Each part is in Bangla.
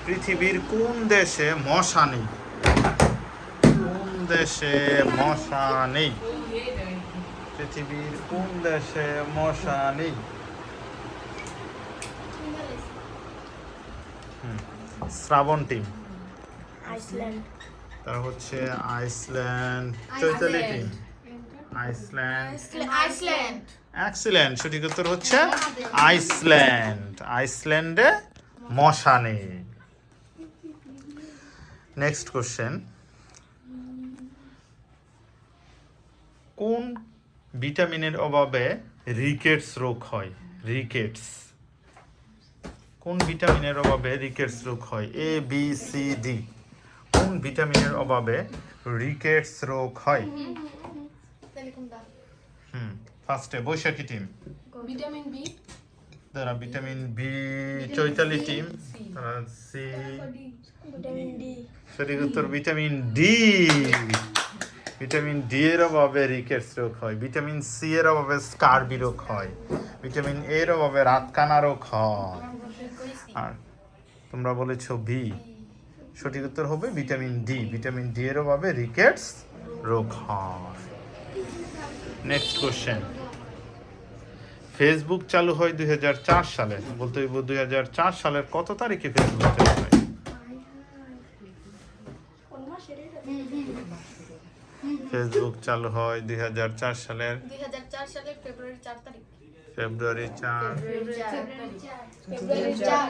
পৃথিবীর কোন দেশে মশা নেই? কোন দেশে মশা নেই? পৃথিবীর কোন দেশে মশা নেই? শ্রাবণ টিম, আইসল্যান্ড। তারা হচ্ছে Iceland. Chaitali team, Iceland. Iceland. Excellent, সঠিক উত্তর হচ্ছে আইসল্যান্ড। আইসল্যান্ডে মশা নেই। নেক্সট কোশ্চেন, কোন ভিটামিনের অভাবে রিকেটস রোগ হয়? রিকেটস, কোন ভিটামিনের অভাবে রিকেটস রোগ হয়? A B C D. কোন ভিটামিনের অভাবে রিকেটস রোগ হয়? ফার্স্টে বৈশাখী টিম, ভিটামিন বি। তারা ভিটামিন বি। চৈতালি টিম, তারা সি। Vitamin D. সঠিক উত্তর ভিটামিন ডি। ভিটামিন ডি এর অভাবে রিকেটস রোগ হয়। ভিটামিন সি এর অভাবে স্কারবি রোগ হয়। ভিটামিন এ এর অভাবে রাতকানা রোগ হয়। আর তোমরা বলেছো বি, সঠিক উত্তর হবে ভিটামিন ডি। ভিটামিন ডি এর অভাবে রিকেটস রোগ হয়। নেক্সট কোশ্চেন, ফেসবুক চালু হয় 2004 সালে। বলতে হইব 2004 সালের কত তারিখে ফেসবুক চালু হয়? ফেসবুক চালু হয় 2004 সালের 2004 সালের ফেব্রুয়ারি 4 তারিখ। ফেব্রুয়ারি 4। ফেব্রুয়ারি 4।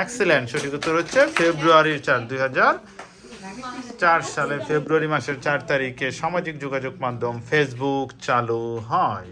এক্সিলেন্ট, সঠিক উত্তর হচ্ছে ফেব্রুয়ারি 4। 2004 সালে ফেব্রুয়ারি মাসের 4 তারিখে সামাজিক যোগাযোগ মাধ্যম ফেসবুক চালু হয়।